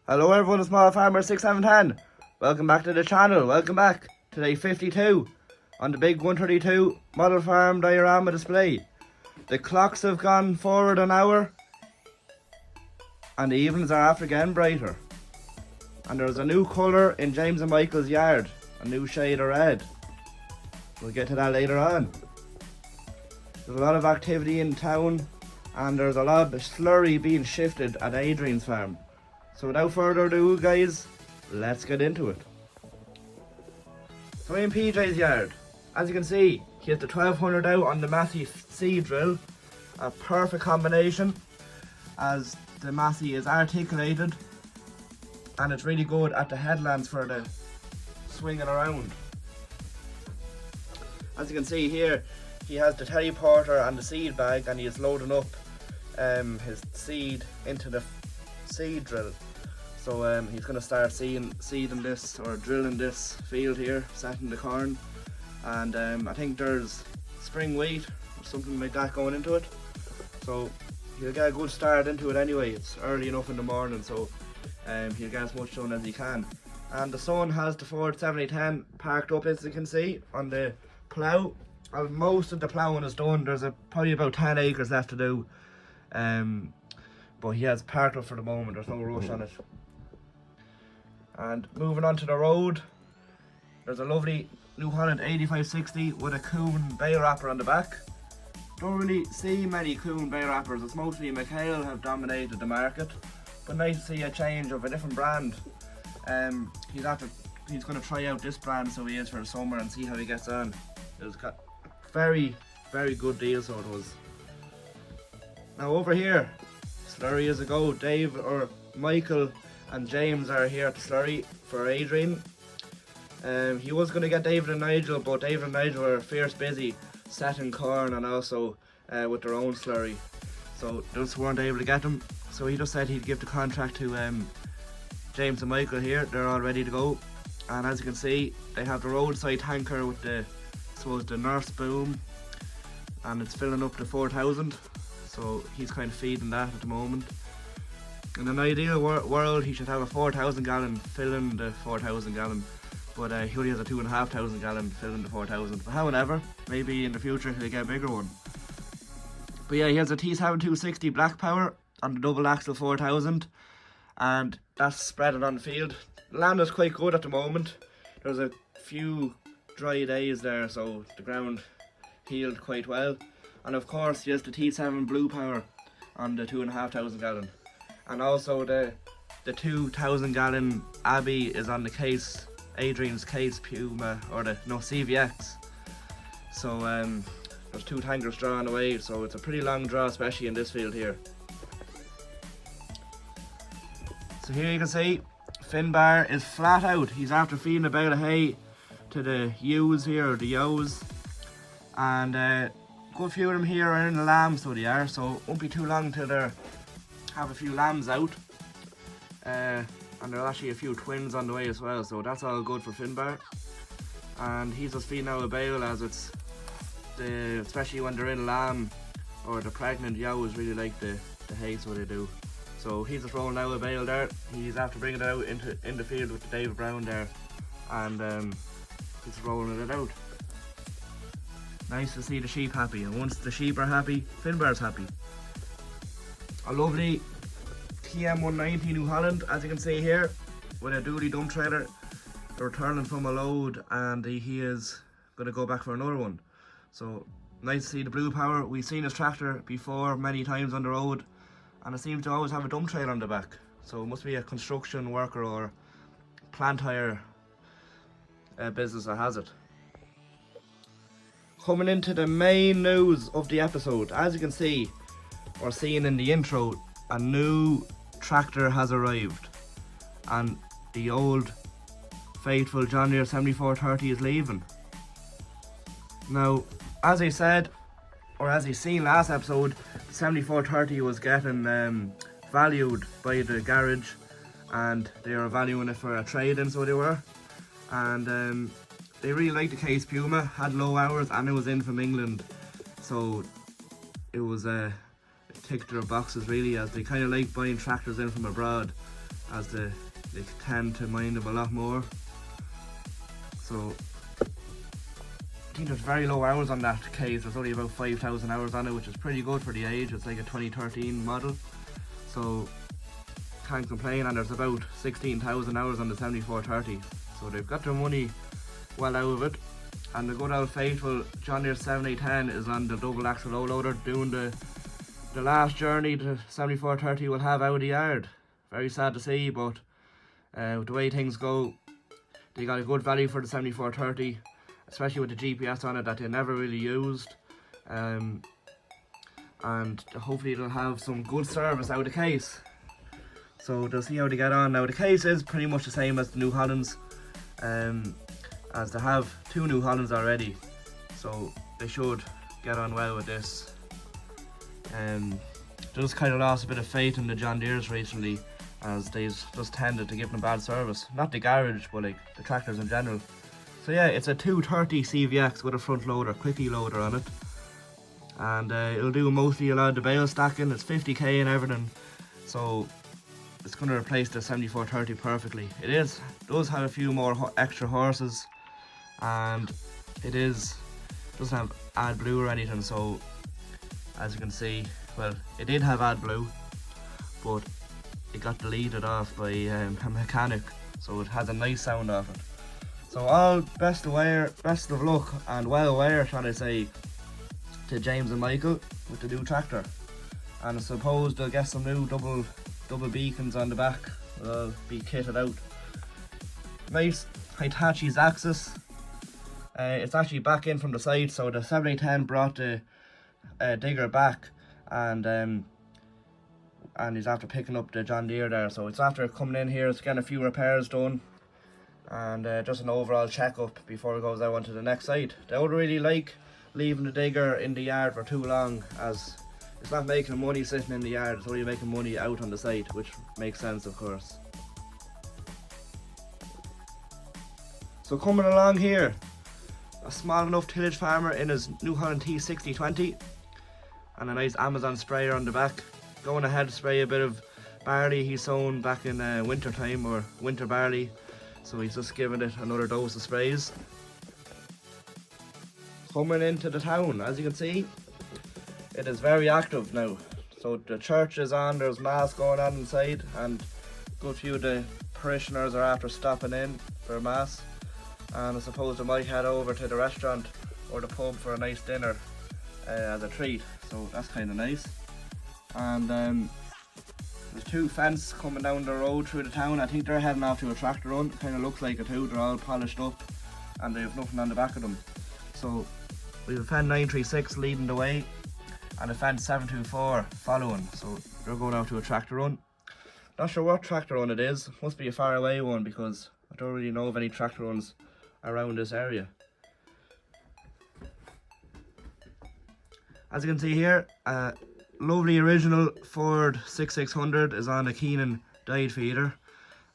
Hello everyone, it's Small Farmer 6710. Welcome back to the channel, welcome back to day 52 on the big 132 model farm diorama display. The clocks have gone forward an hour and the evenings are after getting brighter. And there's a new colour in James and Michael's yard, a new shade of red. We'll get to that later on. There's a lot of activity in town and there's a lot of slurry being shifted at Adrian's farm. So without further ado guys, let's get into it. So in PJ's yard, as you can see, he has the 1200 out on the Massey seed drill. A perfect combination as the Massey is articulated and it's really good at the headlands for the swinging around. As you can see here, he has the teleporter and the seed bag and he is loading up his seed into the seed drill. So he's going to start seeding this or drilling this field here, setting the corn, and I think there's spring wheat or something like that going into it, so he'll get a good start into it anyway. It's early enough in the morning, so he'll get as much done as he can. And the son has the Ford 7010 parked up, as you can see, on the plough. Most of the ploughing is done. There's probably about 10 acres left to do, but he has parked up for the moment. There's no rush on it. And moving on to the road, there's a lovely New Holland 8560 with a coon bale wrapper on the back. Don't really see many coon bale wrappers. It's mostly McHale have dominated the market, but nice to see a change of a different brand. He's going to try out this brand, so he is, for the summer and see how he gets on. It's got very good deal, so it was. Now over here, Slurry is a go. Dave or Michael and James are here at the Slurry for Adrian. He was going to get David and Nigel, but David and Nigel were fierce busy setting corn and also with their own Slurry, so they just weren't able to get them. So he just said he'd give the contract to James and Michael here. They're all ready to go, and as you can see, they have the roadside tanker with the, I suppose, the nurse boom, and it's filling up to 4,000. So he's kind of feeding that at the moment. In an ideal world, he should have a 4,000 gallon filling the 4,000 gallon, but he only has a 2,500 gallon filling the 4,000. But however, maybe in the future he'll get a bigger one. But yeah, he has a T7260 black power on the double axle 4,000, and that's spreading on the field. The land is quite good at the moment. There's a few dry days there, so the ground healed quite well. And of course, he has the T7 blue power on the 2,500 gallon. And also the 2,000 gallon Abbey is on the case, Adrian's case Puma, or the CVX. So there's two tankers drawing away, so it's a pretty long draw, especially in this field here. So here you can see Finbar is flat out. He's after feeding a bale of hay to the ewes here, or the yos, and a good few of them here are in the lambs, so they are, so it won't be too long till they have a few lambs out, and there are actually a few twins on the way as well, so that's all good for Finbar. And he's just feeding out a bale, as it's especially when they're in lamb or the pregnant yos really like the hay, so they do. So he's just rolling out a bale there. He's after bringing it out in the field with the David Brown there, and he's rolling it out. Nice to see the sheep happy, and once the sheep are happy, Finbar's happy. A lovely TM190 New Holland, as you can see here, with a dually dump trailer. They're returning from a load and he is going to go back for another one. So nice to see the blue power. We've seen his tractor before many times on the road, and it seems to always have a dump trailer on the back. So it must be a construction worker or plant hire business that has it. Coming into the main news of the episode, as you can see, or seeing in the intro, a new tractor has arrived, and the old faithful John Deere 7430 is leaving. Now, as I said, or as you seen last episode, 7430 was getting valued by the garage, and they were valuing it for a trade-in, so they were, and they really liked the case Puma, had low hours, and it was in from England, so it was ticked their boxes really, as they kind of like buying tractors in from abroad. as they tend to mind them a lot more. So I think there's very low hours on that case. There's only about 5,000 hours on it, which is pretty good for the age. It's like a 2013 model, so can't complain. And there's about 16,000 hours on the 7430, so they've got their money well out of it. And the good old faithful John Deere 7810 is on the double axle low loader, doing the last journey the 7430 will have out of the yard. Very sad to see, but with the way things go, they got a good value for the 7430, especially with the GPS on it that they never really used. And hopefully it'll have some good service out of the case. So they'll see how they get on. Now the case is pretty much the same as the New Hollands, as they have 2 New Hollands already, so they should get on well with this. Just kind of lost a bit of faith in the John Deeres recently, as they just tended to give them bad service. Not the garage, but like the tractors in general. So yeah, it's a 230 CVX with a front loader, quickie loader on it, and it'll do mostly a lot of the bale stacking. It's 50k and everything, so it's going to replace the 7430 perfectly. It does have a few more extra horses, and it doesn't have AdBlue or anything. So as you can see, well, it did have AdBlue, but it got deleted off by a mechanic, so it has a nice sound off it. So all best of luck and well aware, trying to say, to James and Michael with the new tractor. And I suppose they'll get some new double beacons on the back. They'll be kitted out. Nice Hitachi's axis. It's actually back in from the side, so the 7810 brought the digger back, and he's after picking up the John Deere there. So it's after coming in here, it's getting a few repairs done, and just an overall checkup before it goes out onto the next site. They don't really like leaving the digger in the yard for too long, as it's not making money sitting in the yard, it's only making money out on the site, which makes sense, of course. So coming along here, a small enough tillage farmer in his New Holland T6020, and a nice Amazon sprayer on the back. Going ahead to spray a bit of barley he's sown back in winter time, or winter barley, so he's just giving it another dose of sprays. Coming into the town, as you can see, it is very active now. So the church is on, there's mass going on inside, and a good few of the parishioners are after stopping in for mass. And I suppose they might head over to the restaurant or the pub for a nice dinner as a treat, so that's kind of nice. And there's 2 Fendts coming down the road through the town. I think they're heading off to a tractor run, kind of looks like it too. They're all polished up and they have nothing on the back of them. So we have a Fendt 936 leading the way and a Fendt 724 following, so they're going out to a tractor run. Not sure what tractor run it is, must be a far away one, because I don't really know of any tractor runs around this area. As you can see here, lovely original Ford 6600 is on a Keenan dyed feeder,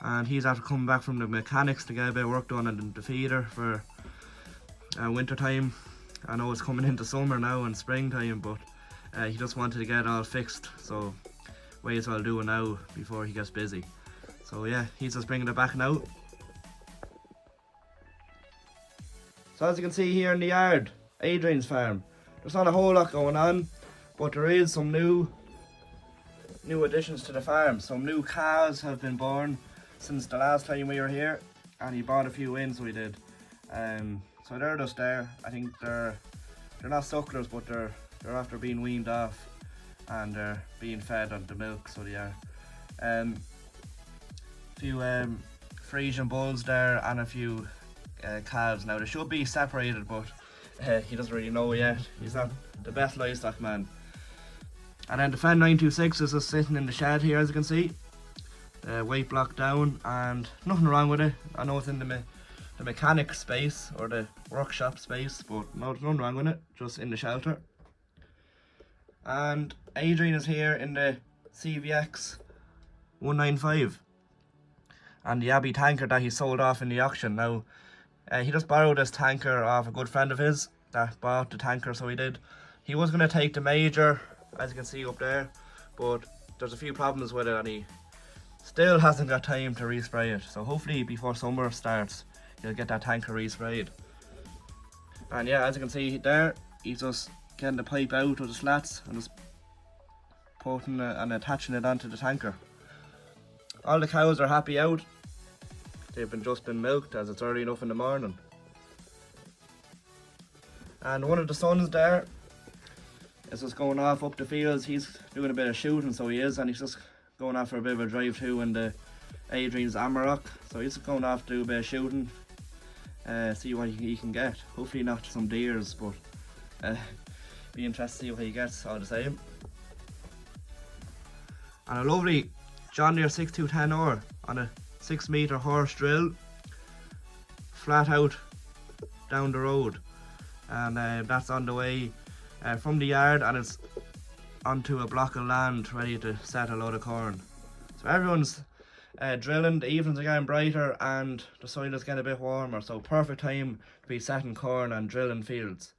and he's after coming back from the mechanics to get a bit of work done on the feeder for winter time. I know it's coming into summer now and springtime, but he just wanted to get it all fixed, so may as well do it now before he gets busy. So yeah, he's just bringing it back now. So as you can see here in the yard, Adrian's farm, there's not a whole lot going on, but there is some new additions to the farm. Some new calves have been born since the last time we were here, and he brought a few in, so he did. So they're just there. I think they're not sucklers, but they're after being weaned off, and they're being fed on the milk, so they are. A few Frisian bulls there and a few calves. Now they should be separated, but he doesn't really know yet. He's not the best livestock man. And then the Fendt 926 is just sitting in the shed here, as you can see. Weight block down, and nothing wrong with it. I know it's in the mechanic space or the workshop space, but no, there's nothing wrong with it, just in the shelter. And Adrian is here in the CVX 195 and the Abbey tanker that he sold off in the auction. Now he just borrowed this tanker off a good friend of his that bought the tanker, so he did. He was going to take the major, as you can see up there, but there's a few problems with it, and Still hasn't got time to respray it, so hopefully before summer starts he'll get that tanker resprayed. And yeah, as you can see there, he's just getting the pipe out of the slats and just putting it and attaching it onto the tanker. All the cows are happy out. They've just been milked as it's early enough in the morning. And one of the sons there is just going off up the fields. He's doing a bit of shooting, so he is, and he's just going off for a bit of a drive too in the Adrian's Amarok. So he's just going off to do a bit of shooting, see what he can get. Hopefully not some deers, but be interested to see what he gets all the same. And a lovely John Deere 6210R on a 6 metre horse drill, flat out down the road. And that's on the way from the yard, and it's onto a block of land ready to set a load of corn. So everyone's drilling, the evenings are getting brighter and the soil is getting a bit warmer, so perfect time to be setting corn and drilling fields.